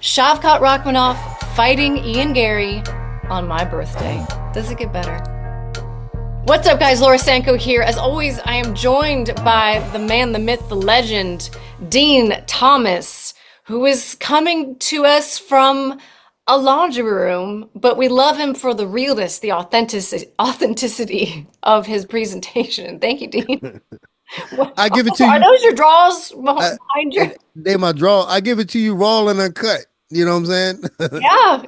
Shavkat Rakhmonov fighting Ian Garry on my birthday. Does it get better? What's up, guys? LauraSanko here. As always, I am joined by the man, the myth, the legend, Dean Thomas, who is coming to us from a laundry room, but we love him for the realness, the authenticity of his presentation. Thank you, Dean. I give it to Are you. those your draws behind you? They my draw. I give it to you raw and uncut. You know what I'm saying?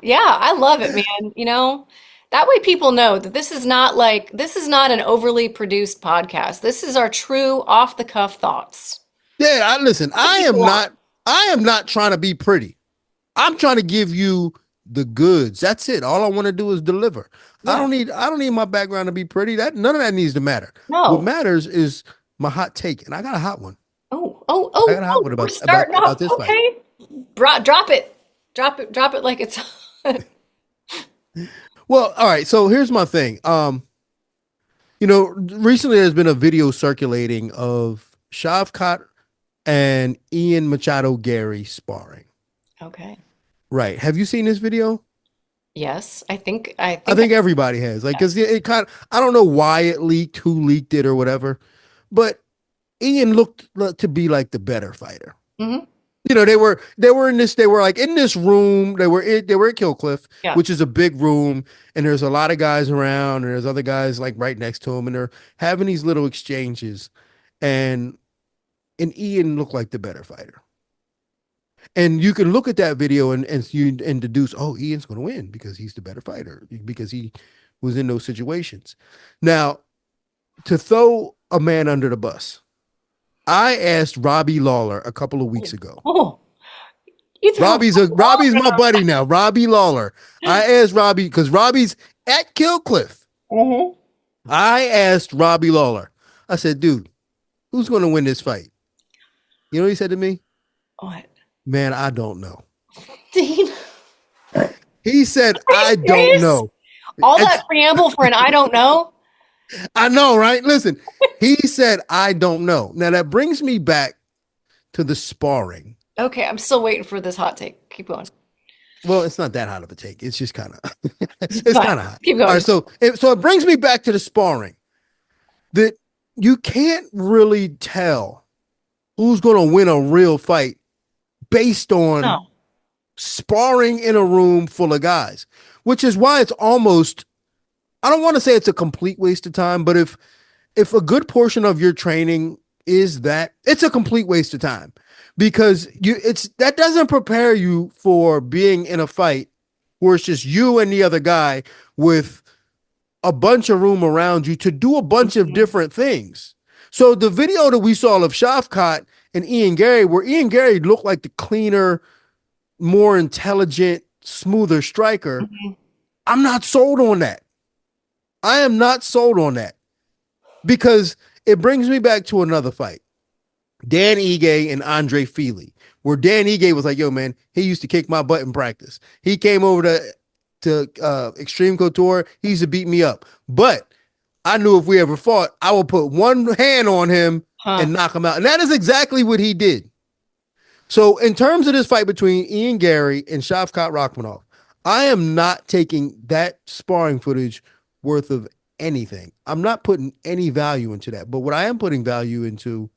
Yeah, I love it, man. That way people know that this is not an overly produced podcast. This is our true off the cuff thoughts. Yeah, listen. What people want. I am not trying to be pretty. I'm trying to give you the goods. That's it. All I want to do is deliver. Yeah. I don't need my background to be pretty. None of that needs to matter. No. What matters is my hot take, and I got a hot one. I got a hot one we're starting about off. this fight. Okay. Drop it like it's Well, all right. So here's my thing. Recently there's been a video circulating of Shavkat and Ian Machado Garry sparring. Okay. Right. Have you seen this video? Yes, I think everybody has. Like, because it kind of, I don't know why it leaked, who leaked it or whatever, but Ian looked to be like the better fighter. Mm-hmm. They were in this room. They were at Killcliff, Yeah. which is a big room, and there's a lot of guys around, and there's other guys like right next to him, and they're having these little exchanges, and Ian looked like the better fighter. And you can look at that video and you deduce, oh, Ian's going to win because he's the better fighter, because he was in those situations. Now, to throw a man under the bus, I asked Robbie Lawler a couple of weeks ago. Oh, Robbie's my buddy now. Robbie Lawler. I asked Robbie, because Robbie's at Killcliff. Mm-hmm. I asked Robbie Lawler. I said, dude, who's going to win this fight? You know what he said to me? What? Man, I don't know. Dean. He said, I don't know. All that preamble for an I don't know? I know, right? Listen, he said, I don't know. Now, that brings me back to the sparring. Okay, I'm still waiting for this hot take. Keep going. Well, it's not that hot of a take. It's just kind of, it's kind of hot. Keep going. All right, so it brings me back to the sparring. That you can't really tell who's going to win a real fight based on sparring in a room full of guys, which is why it's almost, I don't want to say it's a complete waste of time, but if a good portion of your training is that, it's a complete waste of time, because that doesn't prepare you for being in a fight where it's just you and the other guy with a bunch of room around you to do a bunch of different things. So the video that we saw of Shavkat and Ian Garry, where Ian Garry looked like the cleaner, more intelligent, smoother striker, I'm not sold on that. I am not sold on that, because it brings me back to another fight. Dan Ige and Andre Feely, where Dan Ige was like, yo, man, he used to kick my butt in practice. He came over to Extreme Couture. He used to beat me up. But I knew if we ever fought, I would put one hand on him and knock him out. And that is exactly what he did. So in terms of this fight between Ian Garry and Shavkat Rakhmonov, I am not taking that sparring footage worth of anything. I'm not putting any value into that. But what I am putting value into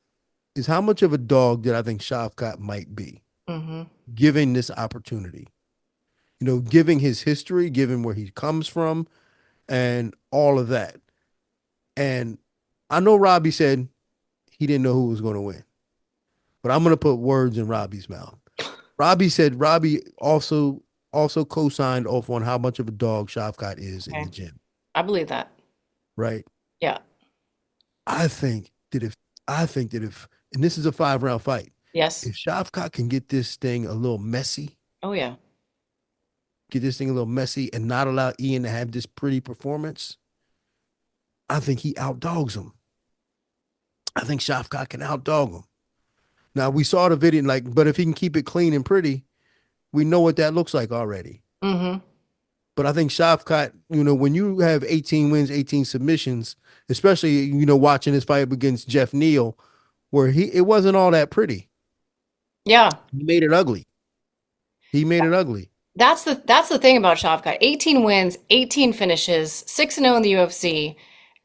is how much of a dog that I think Shavkat might be, given this opportunity. Giving his history, given where he comes from, and all of that. And I know Robbie said he didn't know who was going to win, but I'm going to put words in Robbie's mouth. Robbie said Robbie also co-signed off on how much of a dog Shavkat is in the gym. I believe that. Right. Yeah. I think that if, and this is a 5-round fight. Yes. If Shavkat can get this thing a little messy. Oh, yeah. Get this thing a little messy and not allow Ian to have this pretty performance, I think he outdogs him. I think Shavkat can outdog him. Now, we saw the video, but if he can keep it clean and pretty, we know what that looks like already. Mm-hmm. But I think Shavkat, when you have 18 wins, 18 submissions, especially, watching his fight against Jeff Neal, where it wasn't all that pretty. Yeah. He made it ugly. He made it ugly. That's the thing about Shavkat. 18 wins, 18 finishes, 6-0 in the UFC,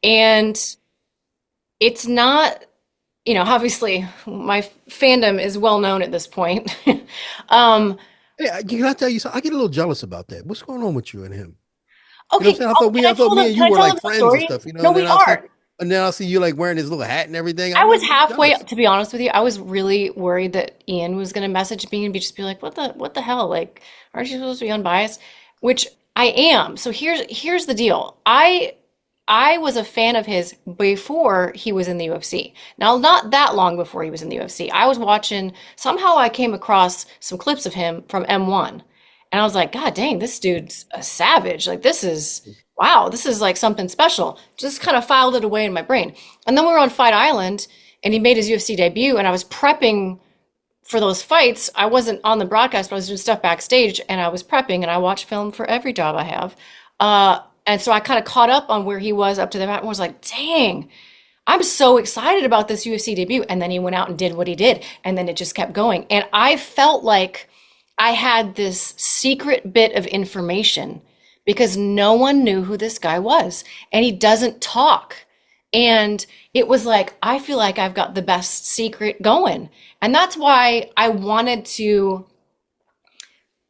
and it's not, obviously my fandom is well known at this point. um, Yeah, can I tell you something? I get a little jealous about that. What's going on with you and him? You know what I'm okay, saying? oh, I thought me and can you I were tell like them the friends and story? stuff, No, we are. and then I'll see you like wearing his little hat and everything. I I'm was like halfway, jealous. to be honest with you, I was really worried that Ian was going to message me and just be like, what the hell? Like, aren't you supposed to be unbiased? Which I am. So here's the deal. I was a fan of his before he was in the UFC. Now, not that long before he was in the UFC. I was watching, somehow I came across some clips of him from M1. And I was like, God dang, this dude's a savage. Like, wow, this is like something special. Just kind of filed it away in my brain. And then we were on Fight Island and he made his UFC debut. And I was prepping for those fights. I wasn't on the broadcast, but I was doing stuff backstage and I was prepping and I watch film for every job I have. And so I kind of caught up on where he was up to the mat and was like, dang, I'm so excited about this UFC debut. And then he went out and did what he did. And then it just kept going. And I felt like I had this secret bit of information because no one knew who this guy was. And he doesn't talk. And it was like, I feel like I've got the best secret going. And that's why I wanted to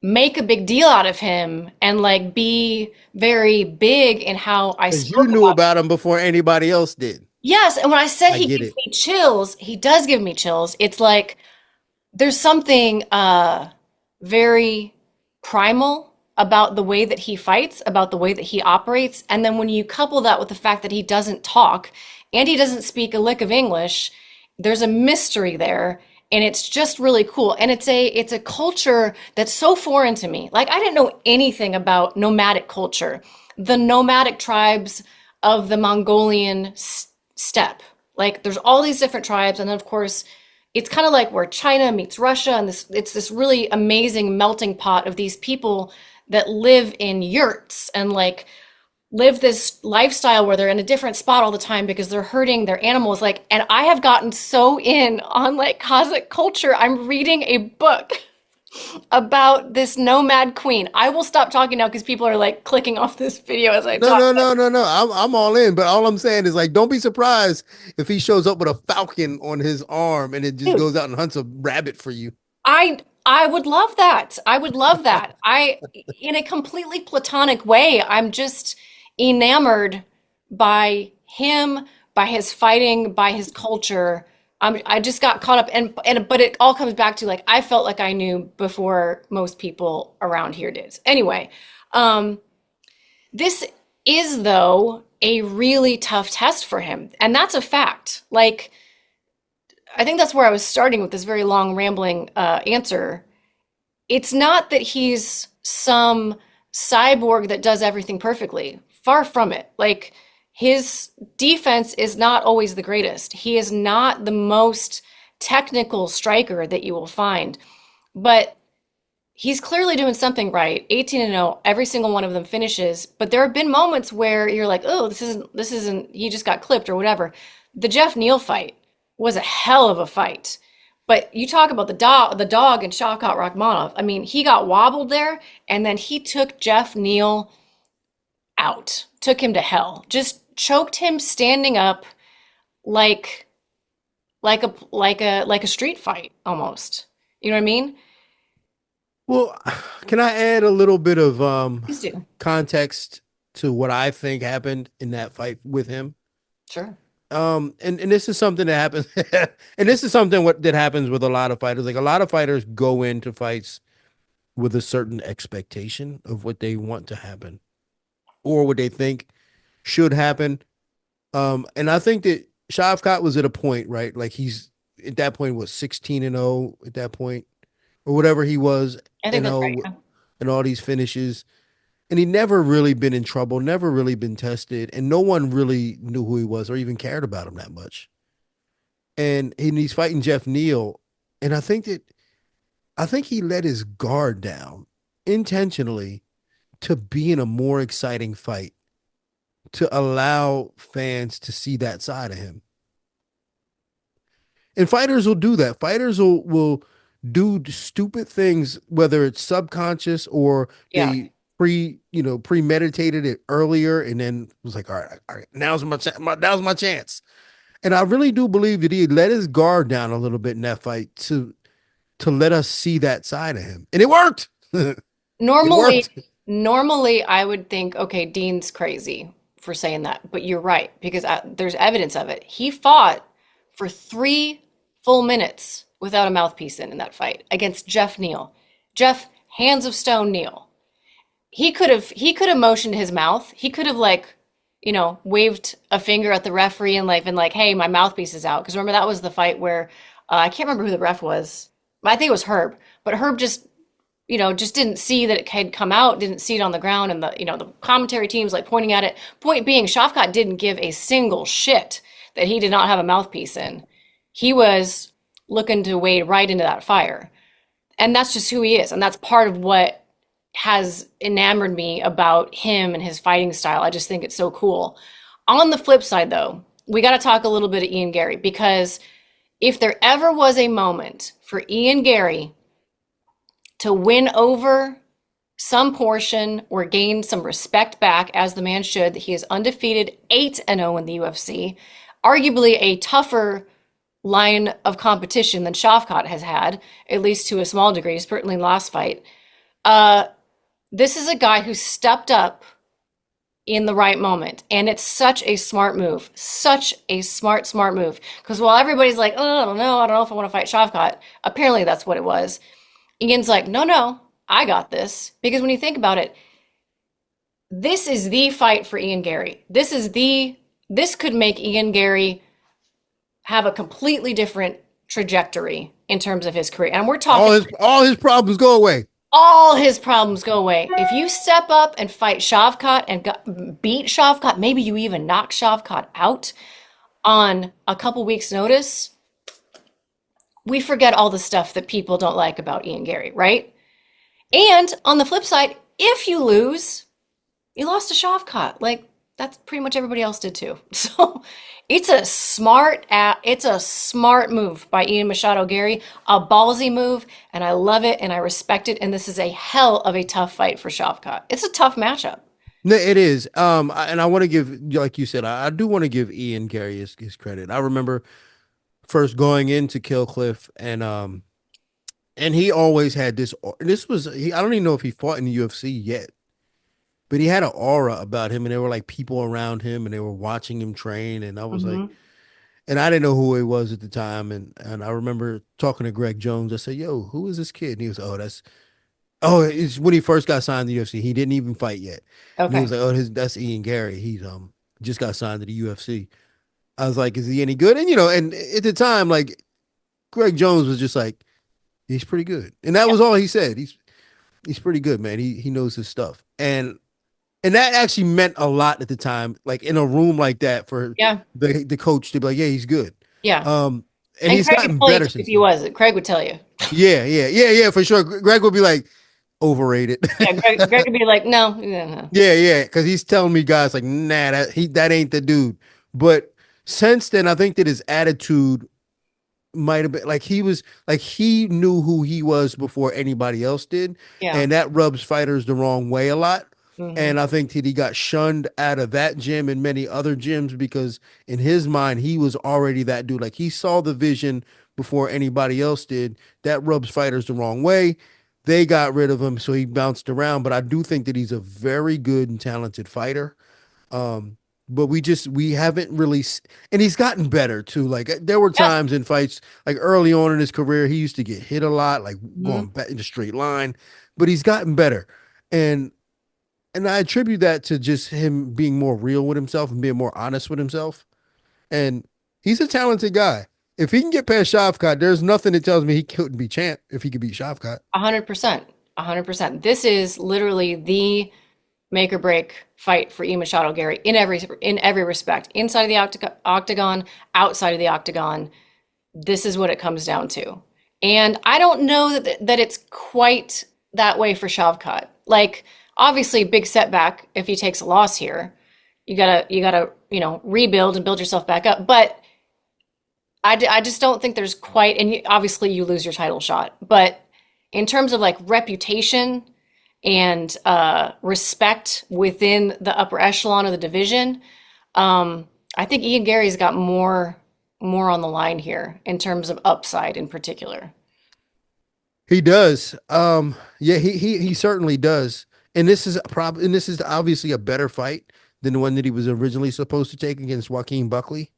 make a big deal out of him and like be very big in how I Because you spoke knew about him. about him before anybody else did. Yes, and when I said I he get gives it. me chills, he does give me chills. It's like there's something very primal about the way that he fights, about the way that he operates, and then when you couple that with the fact that he doesn't talk and he doesn't speak a lick of English, there's a mystery there and it's just really cool. And it's a culture that's so foreign to me. Like I didn't know anything about nomadic culture. The nomadic tribes of the Mongolian steppe. Like there's all these different tribes and then of course it's kind of like where China meets Russia and it's this really amazing melting pot of these people that live in yurts and like live this lifestyle where they're in a different spot all the time because they're herding their animals. Like, and I have gotten so in on like Kazakh culture. I'm reading a book about this nomad queen. I will stop talking now because people are like clicking off this video as I No, talk. no, no, no, no. I'm all in, but all I'm saying is like, don't be surprised if he shows up with a falcon on his arm and it just Dude, goes out and hunts a rabbit for you. I would love that. I would love that. In a completely platonic way, I'm just enamored by him, by his fighting, by his culture. I just got caught up and but it all comes back to like I felt like I knew before most people around here did. Anyway, um, this is though a really tough test for him, and that's a fact. Like I think that's where I was starting with this very long rambling answer. It's not that he's some cyborg that does everything perfectly. Far from it. Like his defense is not always the greatest. He is not the most technical striker that you will find, but he's clearly doing something right. 18-0, every single one of them finishes, but there have been moments where you're like, "Oh, this isn't he just got clipped or whatever." The Jeff Neal fight was a hell of a fight. But you talk about the dog and Shavkat Rakhmonov. I mean, he got wobbled there, and then he took Jeff Neal out, took him to hell, just choked him standing up like like a street fight almost. You know what I mean? Well, can I add a little bit of Please do. context to what I think happened in that fight with him? Sure. And this is something that happens, and this is something what that happens with a lot of fighters. Like a lot of fighters go into fights with a certain expectation of what they want to happen or what they think should happen. And I think that Shavkat was at a point, right? Like he's at that point was 16-0 at that point, or whatever he was, I you think that's right. know, Yeah. and all these finishes. And he never really been in trouble, never really been tested, and no one really knew who he was or even cared about him that much. And he's fighting Jeff Neal, and I think he let his guard down intentionally to be in a more exciting fight, to allow fans to see that side of him. And fighters will do that. Fighters will do stupid things, whether it's subconscious or Yeah. they premeditated it earlier, and then was like, all right, now's my chance. And I really do believe that he let his guard down a little bit in that fight to let us see that side of him, and it worked. It Normally, worked. normally I would think, okay, Dean's crazy for saying that, but you're right because there's evidence of it. He fought for 3 full minutes without a mouthpiece in that fight against Jeff Neal. Jeff, hands of stone Neal. He could have motioned his mouth. He could have waved a finger at the referee and like been like, "Hey, my mouthpiece is out." Because remember that was the fight where I can't remember who the ref was. I think it was Herb, but Herb just didn't see that it had come out, didn't see it on the ground, and the commentary team's like pointing at it. Point being, Shavkat didn't give a single shit that he did not have a mouthpiece in. He was looking to wade right into that fire. And that's just who he is. And that's part of what has enamored me about him and his fighting style. I just think it's so cool. On the flip side, though, we got to talk a little bit of Ian Garry because if there ever was a moment for Ian Garry to win over some portion or gain some respect back, as the man should, that he is undefeated 8-0 in the UFC, arguably a tougher line of competition than Shavkat has had, at least to a small degree, certainly last fight. This is a guy who stepped up in the right moment. And it's such a smart move, such a smart move. Because while everybody's like, oh, I don't know if I want to fight Shavkat, apparently that's what it was. Ian's like, no, I got this. Because when you think about it, this is the fight for Ian Garry. This could make Ian Garry have a completely different trajectory in terms of his career. And we're talking All his problems go away. All his problems go away. If you step up and fight Shavkat and beat Shavkat, maybe you even knock Shavkat out on a couple weeks' notice, we forget all the stuff that people don't like about Ian Garry, right? And on the flip side, if you lose, you lost to Shavkat. Like, that's pretty much everybody else did too. So it's a smart move by Ian Machado Garry, a ballsy move, and I love it and I respect it. And this is a hell of a tough fight for Shavkat. It's a tough matchup. No, it is. And I want to give, like you said, I do want to give Ian Garry his credit. I remember first going into Kill Cliff, and he always had this. I don't even know if he fought in the UFC yet. But he had an aura about him, and there were like people around him, and they were watching him train. And I was like, Mm-hmm. and I didn't know who he was at the time. And I remember talking to Greg Jones. I said, "Yo, who is this kid?" And he was, it's when he first got signed to the UFC. He didn't even fight yet. And he Okay. was like, that's Ian Garry. He's just got signed to the UFC. I was like, is he any good? And and at the time, like Greg Jones was just like, he's pretty good, and that Yeah. was all he said. He's pretty good, man. He knows his stuff, and that actually meant a lot at the time, like in a room like that for Yeah. the coach to be like, yeah, he's good. Yeah. Um, and And he's Craig would gotten tell you better too if since he then. wasn't. Craig would tell you. Yeah, for sure. Greg would be like, overrated. Yeah, Greg would be like, no, no. Yeah, because he's telling me guys like, nah, that ain't the dude. But since then, I think that his attitude might have been like he knew who he was before anybody else did, Yeah. and that rubs fighters the wrong way a lot. Hmm. And I think that he got shunned out of that gym and many other gyms because in his mind he was already that dude. Like he saw the vision before anybody else did. That rubs fighters the wrong way. They got rid of him, so he bounced around. But I do think that he's a very good and talented fighter. Um, but we haven't really, and he's gotten better too. Like there were Yes. times in fights, like early on in his career, he used to get hit a lot, like Hmm. going back in a straight line. But he's gotten better, and I attribute that to just him being more real with himself and being more honest with himself. And he's a talented guy. If he can get past Shavkat, there's nothing that tells me he couldn't be champ if he could beat Shavkat. 100%. 100%. This is literally the make or break fight for Ian Machado Garry in every respect. Inside of the octagon, outside of the octagon, this is what it comes down to. And I don't know that it's quite that way for Shavkat. Like, obviously, big setback if he takes a loss here. You gotta rebuild and build yourself back up. But I just don't think there's quite, and obviously you lose your title shot, but in terms of like reputation and respect within the upper echelon of the division, I think Ian Gary's got more on the line here in terms of upside in particular. He does. Yeah, he certainly does. And this is obviously a better fight than the one that he was originally supposed to take against Joaquin Buckley,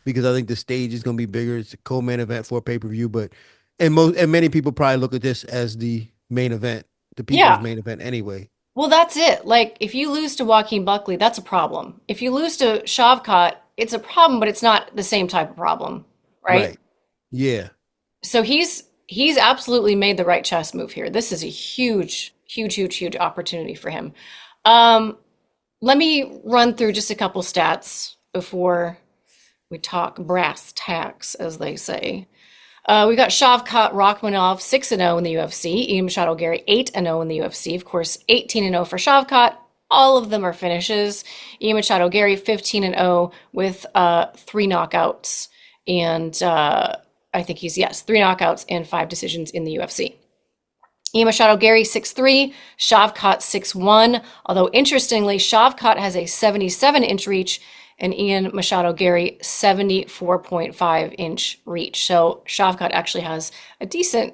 because I think the stage is going to be bigger. It's a co-main event for a pay-per-view, but and many people probably look at this as the main event, the people's Yeah. main event anyway. Well, that's it. Like, if you lose to Joaquin Buckley, that's a problem. If you lose to Shavkat, it's a problem, but it's not the same type of problem, right? Right. Yeah. So he's absolutely made the right chess move here. This is a huge opportunity for him. Um, Let me run through just a couple stats before we talk brass tacks, as they say. We got Shavkat Rakhmonov 6-0 in the UFC. Ian Machado Gary 8-0 in the UFC. Of course, 18-0 for Shavkat. All of them are finishes. Ian Machado Gary 15-0 with three knockouts, and I think he's, yes, three knockouts and five decisions in the UFC. Ian Machado Gary 6'3", Shavkat 6'1". Although interestingly, Shavkat has a 77-inch reach and Ian Machado Gary 74.5-inch reach. So Shavkat actually has a decent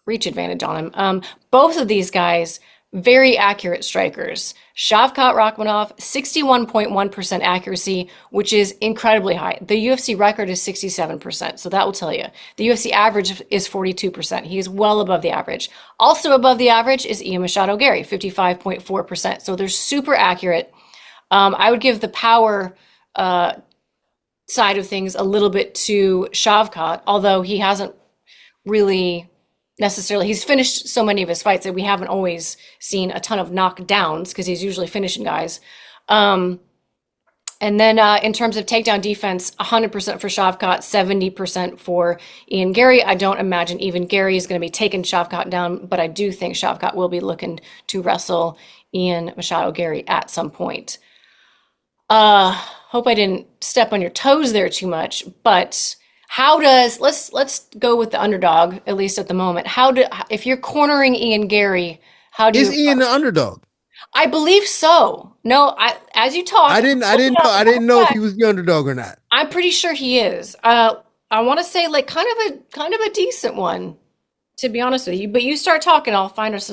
reach advantage on him. Both of these guys, very accurate strikers. Shavkat Rakhmonov, 61.1% accuracy, which is incredibly high. The UFC record is 67%, so that will tell you. The UFC average is 42%. He is well above the average. Also above the average is Ian Machado Gary, 55.4%. So they're super accurate. I would give the power side of things a little bit to Shavkat, although he hasn't really necessarily, he's finished so many of his fights that we haven't always seen a ton of knockdowns because he's usually finishing guys. And then in terms of takedown defense, 100% for Shavkat, 70% for Ian Garry. I don't imagine even Garry is going to be taking Shavkat down, but I do think Shavkat will be looking to wrestle Ian Machado Gary at some point. Hope I didn't step on your toes there too much, but let's go with the underdog, at least at the moment. If you're cornering Ian Garry, how do Is you? Ian the underdog? I believe so. No, as you talk, I didn't know if he was the underdog or not. I'm pretty sure he is. I want to say like kind of a decent one, to be honest with you. But you start talking, I'll find us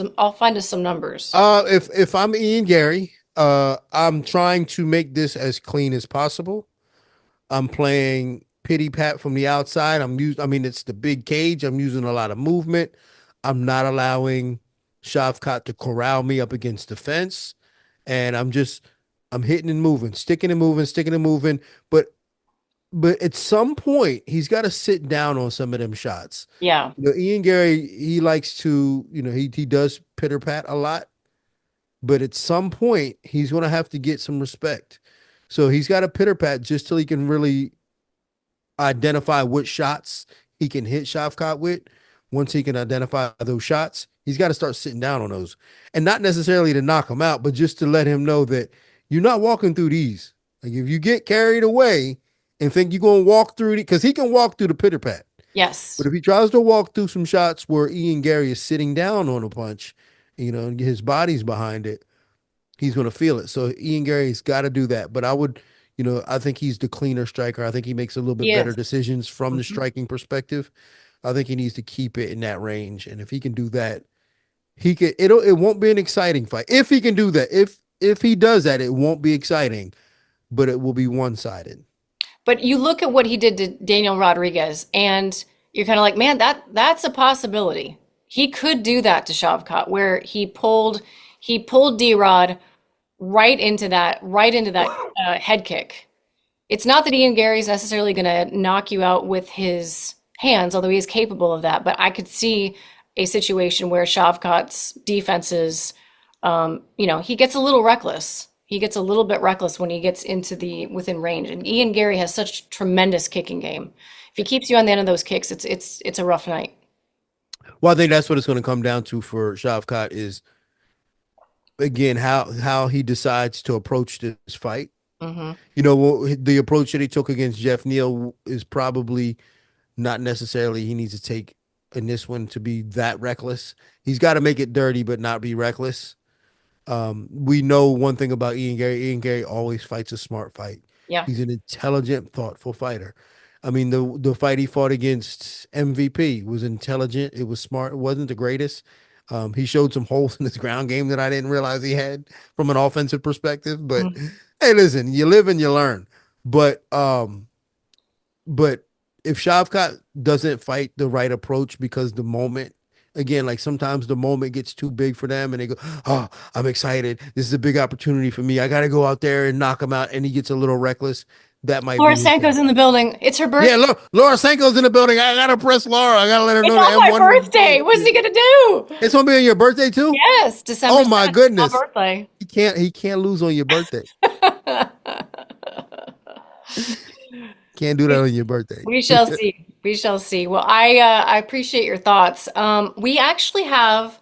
some numbers. If I'm Ian Garry, I'm trying to make this as clean as possible. I'm playing pity pat from the outside. I mean, it's the big cage. I'm using a lot of movement. I'm not allowing Shavkat to corral me up against the fence. And I'm hitting and moving, sticking and moving, sticking and moving. But at some point, he's got to sit down on some of them shots. Yeah. You know, Ian Garry, he likes to, he does pitter pat a lot, but at some point, he's going to have to get some respect. So he's got to pitter pat just till he can really identify what shots he can hit Shavkat with. Once he can identify those shots, he's got to start sitting down on those, and not necessarily to knock him out, but just to let him know that you're not walking through these. Like if you get carried away and think you're going to walk through it, because he can walk through the pitter pat. Yes. But if he tries to walk through some shots where Ian Garry is sitting down on a punch, and his body's behind it, he's going to feel it. So Ian Garry's got to do that. But I think he's the cleaner striker. I think he makes a little bit better decisions from the striking perspective. I think he needs to keep it in that range. And if he can do that, it won't be an exciting fight. If he can do that, if he does that, it won't be exciting, but it will be one-sided. But you look at what he did to Daniel Rodriguez, and you're kind of like, man, that's a possibility. He could do that to Shavkat, where he pulled D-Rod right into that head kick. It's not that Ian Garry's necessarily going to knock you out with his hands, although he is capable of that. But I could see a situation where Shavkat's defenses, he gets a little reckless. He gets a little bit reckless when he gets into within range. And Ian Garry has such tremendous kicking game. If he keeps you on the end of those kicks, it's a rough night. Well, I think that's what it's going to come down to for Shavkat is, again, how he decides to approach this fight. Mm-hmm. You know, the approach that he took against Jeff Neal is probably not necessarily he needs to take in this one to be that reckless. He's got to make it dirty, but not be reckless. We know one thing about Ian Garry. Ian Garry always fights a smart fight. Yeah. He's an intelligent, thoughtful fighter. I mean, the fight he fought against MVP was intelligent. It was smart. It wasn't the greatest. He showed some holes in his ground game that I didn't realize he had from an offensive perspective. But Mm. hey, listen, you live and you learn. But but if Shavkat doesn't fight the right approach because the moment, again, like sometimes the moment gets too big for them and they go, oh, I'm excited. This is a big opportunity for me. I got to go out there and knock him out. And he gets a little reckless. That might Laura be his Sanko's in downfall. the building. It's her Yeah, birthday. LauraSanko's in the building. I got to press Laura. I got to let her It's know the on my M1 was birthday. What's he good. gonna do? It's going to be on your birthday too? Yes, December Oh my 7th, my goodness. birthday. He can't lose on your birthday. Can't do that on your birthday. We shall see. We shall see. Well, I appreciate your thoughts. We actually have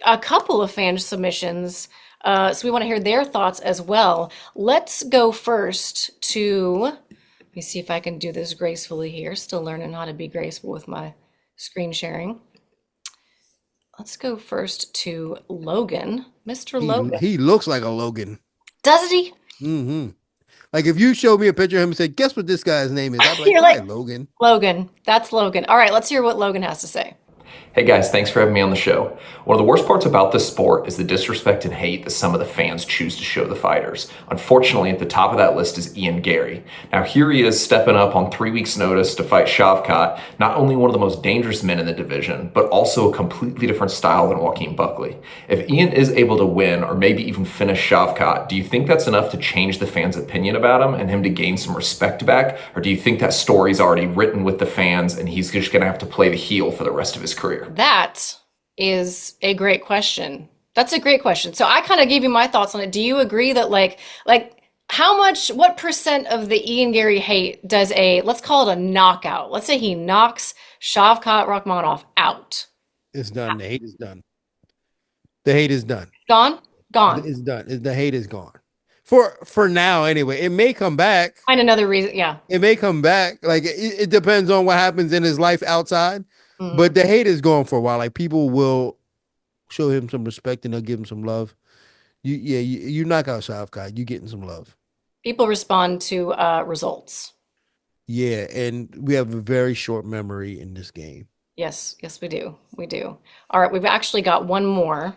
a couple of fan submissions, so we want to hear their thoughts as well. Let's go first to. Let me see if I can do this gracefully here. Still learning how to be graceful with my screen sharing. Let's go first to Logan, Mr. He Logan. he looks like a Logan. Doesn't he? Hmm. Like if you showed me a picture of him and said, "Guess what this guy's name is?" I'd be like, You're like "Probably Logan." Logan. That's Logan. All right, let's hear what Logan has to say. Hey guys, thanks for having me on the show. One of the worst parts about this sport is the disrespect and hate that some of the fans choose to show the fighters. Unfortunately, at the top of that list is Ian Garry. Now here he is stepping up on 3 weeks' notice to fight Shavkat, not only one of the most dangerous men in the division, but also a completely different style than Joaquin Buckley. If Ian is able to win or maybe even finish Shavkat, do you think that's enough to change the fans' opinion about him and him to gain some respect back? Or do you think that story's already written with the fans and he's just going to have to play the heel for the rest of his career? That is a great question. That's a great question. So I kind of gave you my thoughts on it. Do you agree that like how much, what percent of the Ian Garry hate does let's call it a knockout? Let's say he knocks Shavkat Rakhmonov out. It's done. The hate is done. The hate is done. Gone? Gone. It's done. The hate is gone. For now, anyway. It may come back. Find another reason. Yeah. It may come back. Like it depends on what happens in his life outside. Mhm. But the hate is gone for a while. Like people will show him some respect and they'll give him some love. You knock out Shavkat, you getting some love. People respond to results. Yeah, and we have a very short memory in this game. Yes, yes, we do. We do. All right, we've actually got one more.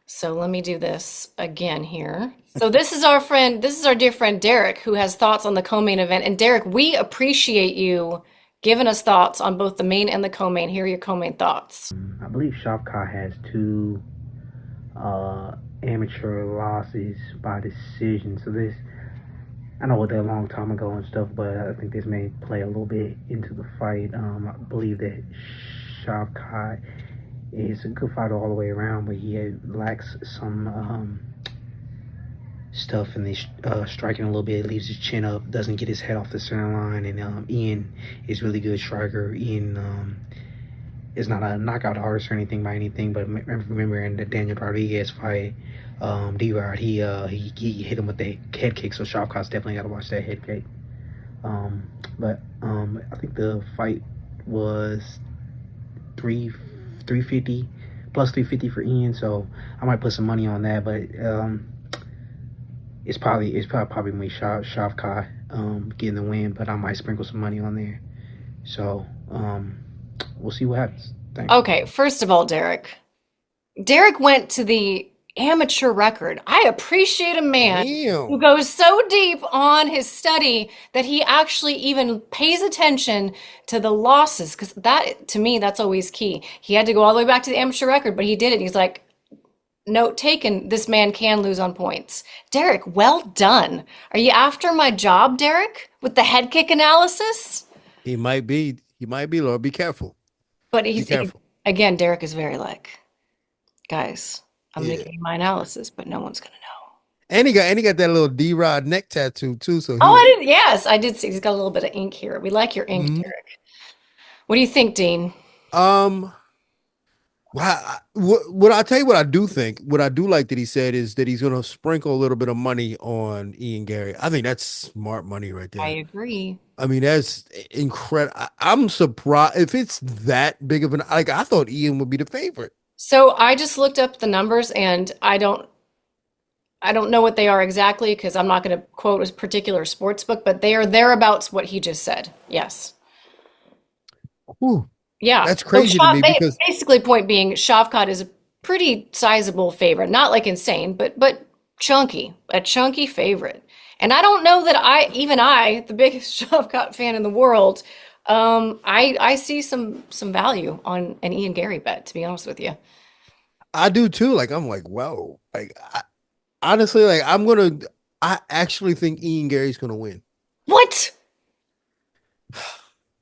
So let me do this again here. So this is our friend, this is our dear friend Derek, who has thoughts on the co-main event. And Derek, we appreciate you giving us thoughts on both the main and the co-main. Here are your co-main thoughts. I believe Shavkat has two amateur losses by decision. So this, I know they're a long time ago and stuff, but I think this may play a little bit into the fight. I believe that Shavkat is a good fighter all the way around, but he lacks some stuff in the striking a little bit. Leaves his chin up, doesn't get his head off the center line, and Ian is really good striker. Ian is not a knockout artist or anything by anything, but remember in the Daniel Rodriguez fight, D-Rod, he hit him with the head kick, so Shavkat's definitely got to watch that head kick. But I think the fight was 350 plus 350 for Ian, so I might put some money on that, but it's probably me Shavkat getting the win, but I might sprinkle some money on there. So we'll see what happens. Thanks. Okay, first of all, Derek. Derek went to the amateur record. I appreciate a man who Damn. goes so deep on his study that he actually even pays attention to the losses, because that, to me, that's always key. He had to go all the way back to the amateur record, but he did it. He's like, note taken, this man can lose on points. Derek, well done. Are you after my job, Derek, with the head kick analysis? He might be. He might be, Lord. Be careful. But Be careful. again, Derek is very like, guys, I'm Yeah. making my analysis, but no one's gonna know. And he got that little D-Rod neck tattoo too. So Oh, I did. Yes, I did see. He's got a little bit of ink here. We like your ink, Mhm. Derek. What do you think, Dean? um What I tell you, what I do think, what I do like that he said is that he's going to sprinkle a little bit of money on Ian Gary. I think that's smart money right I there. agree. I mean, that's incredible. I'm surprised if it's that big of an, like, I thought Ian would be the favorite. So I just looked up the numbers and I don't know what they are exactly because I'm not going to quote a particular sports book, but they are thereabouts what he just said. Yes. Whew, Yeah. that's So crazy to me because basically, point being, Shavkat is a pretty sizable favorite, not like insane, but chunky, a chunky favorite. And I don't know that I, the biggest Shavkat fan in the world, I see some value on an Ian Gary bet, to be honest with you. I do too. Like, I'm like, whoa. Like, honestly, like, I actually think Ian Gary's going to win. What?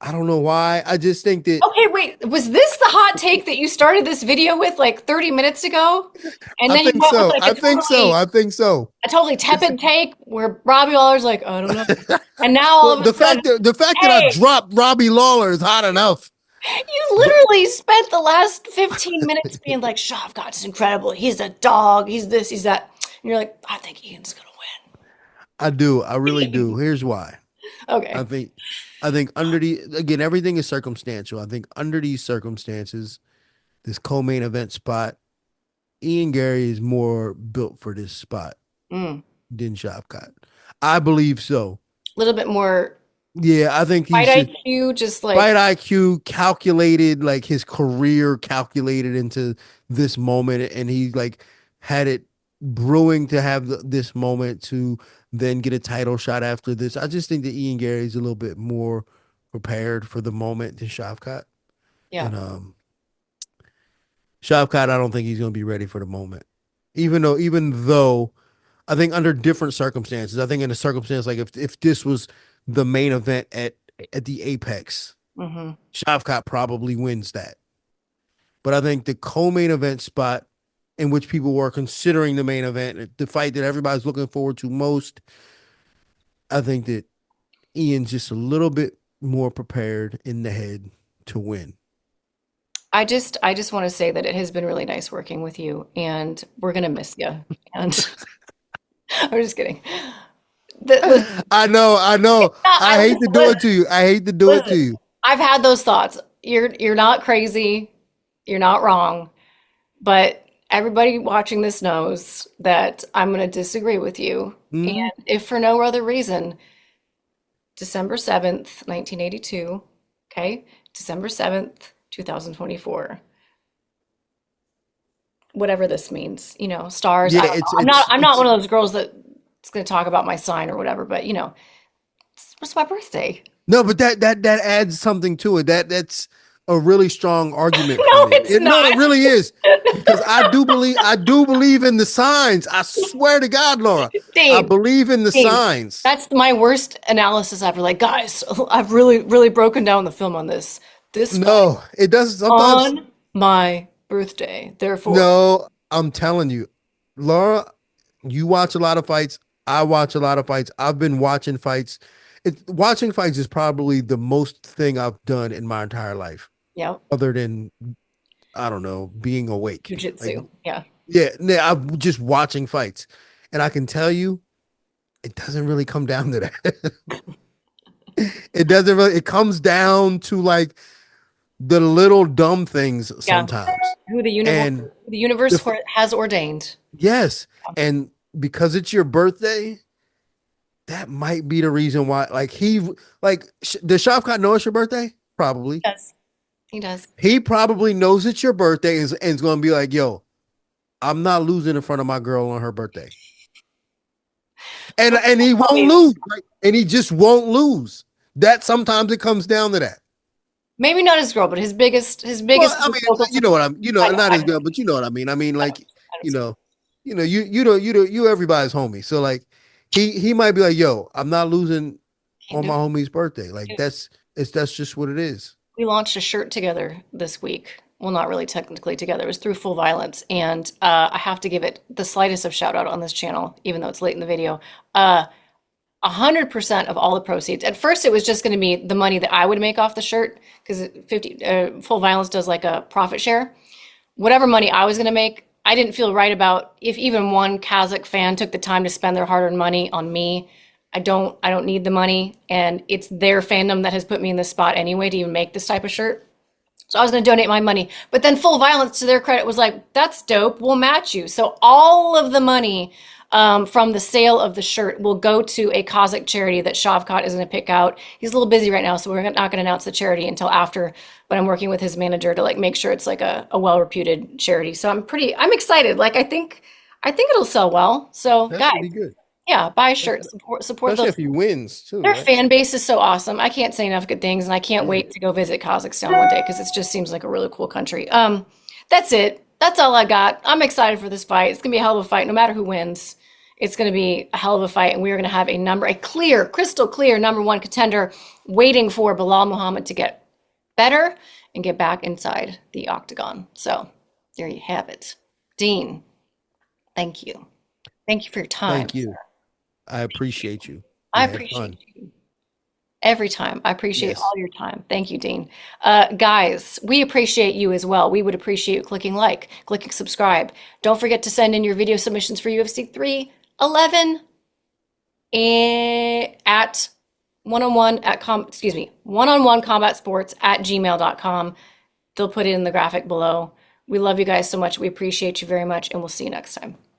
I don't know why. I just think that Okay, wait. Was this the hot take that you started this video with like 30 minutes ago? And I then you think went with so. like I think so. I think so. a totally It's- tepid take where Robbie Lawler's like, I don't know. And now all well, of a sudden, the fact that I hey, dropped Robbie Lawler is hot enough. you But literally spent the last 15 minutes being like, Shavkat's incredible. He's a dog. He's this, he's that. And you're like, I think Ian's gonna I do. I really do. Here's why. win. I Okay. think I think under the again, everything is circumstantial. I think under these circumstances, this co-main event spot, Ian Gary is more built for this spot Mm. than Shavkat. I believe so. A little bit more Yeah, I think fight he's just IQ, just like, fight IQ calculated, like his career calculated into this moment, and he like had it brewing to have this moment to then get a title shot after this. I just think that Ian Gary's a little bit more prepared for the moment than Shavkat, yeah. and Shavkat, I don't think he's going to be ready for the moment, even though I think under different circumstances, I think in a circumstance like if this was the main event at the Apex. Hmm. Shavkat probably wins that. But I think the co-main event spot in which people were considering the main event, the fight that everybody's looking forward to most, I think that Ian's just a little bit more prepared in the head to win. I just want to say that it has been really nice working with you, and we're gonna miss you. And I'm just kidding. Listen, I know, I know. I hate to do listen, it to you. I hate to do it to listen. you. I've had those thoughts. You're not crazy. You're not wrong. But everybody watching this knows that I'm going to disagree with you. Mhm. And if for no other reason, December 7th, 1982, okay? December 7th, 2024. Whatever this means, stars. I Yeah, don't know. I'm not one of those girls that's going to talk about my sign or whatever, but it's my birthday. no, but that adds something to it. That's a really strong argument for No, me. it's No, not. it really is because I do believe in the signs. I swear to God, Laura, I Dave, believe in the Dave, signs. that's my worst analysis ever. Like, guys, I've really, really broken down the film on this. This fight No, it does sometimes. on my birthday. Therefore, No, I'm telling you, Laura, you watch a lot of fights. I watch a lot of fights. I've been watching fights. Watching fights is probably the most thing I've done in my entire life, yeah, other than I don't know, being awake. Like, jujitsu. Yeah. yeah, I'm just watching fights, and I can tell you, it doesn't really come down to that. It doesn't really. It comes down to like the little dumb things Yeah. sometimes, Who the and universe the has ordained. yes, and because it's your birthday, that might be the reason why. Does Shavkat know it's your birthday? Probably. He does. He does. He probably knows it's your birthday and is going to be like, "Yo, I'm not losing in front of my girl on her birthday," and he won't lose, right? And he just won't lose. That sometimes it comes down to that. Maybe not his girl, but his biggest Well, I mean, vocal you know what I'm, I know, not I as know, good, but you know what I mean. I mean, I know, like, I you know. know, you everybody's homie. So like, he might be like, "Yo, I'm not losing Can't on do my it. homie's birthday." Like that's just what it is. We launched a shirt together this week. Well, not really technically together. It was through Full Violence, and I have to give it the slightest of shout out on this channel, even though it's late in the video. 100% of all the proceeds. At first, it was just going to be the money that I would make off the shirt because Full Violence does like a profit share. whatever money I was going to make, I didn't feel right about if even one Kazakh fan took the time to spend their hard-earned money on me. I don't need the money, and it's their fandom that has put me in this spot anyway to even make this type of shirt. So I was going to donate my money. But then Full Violence, to their credit, was like, that's dope. We'll match you. So all of the money from the sale of the shirt will go to a Kazakh charity that Shavkat is going to pick out. He's a little busy right now, so we're not going to announce the charity until after. But I'm working with his manager to like make sure it's like a well-reputed charity. So I'm excited. Like I think it'll sell well. So That guys, should be good. yeah, buy a shirt, support Especially those. if he wins too. Their Right? fan base is so awesome. I can't say enough good things, and I can't wait to go visit Kazakhstan one day because it just seems like a really cool country. That's it. That's all I got. I'm excited for this fight. It's gonna be a hell of a fight, no matter who wins. It's gonna be a hell of a fight, and we are gonna have a clear, crystal clear number one contender waiting for Bilal Muhammad to get better and get back inside the octagon. So there you have it. Dean, thank you. Thank you for your time. Thank you. I appreciate you. I You had appreciate fun. you every time. I appreciate Yes. all your time. Thank you, Dean. Guys, we appreciate you as well. We would appreciate you clicking like, clicking subscribe. Don't forget to send in your video submissions for UFC 311 at one-on-one combat sports at gmail.com. They'll put it in the graphic below. We love you guys so much. We appreciate you very much, and we'll see you next time.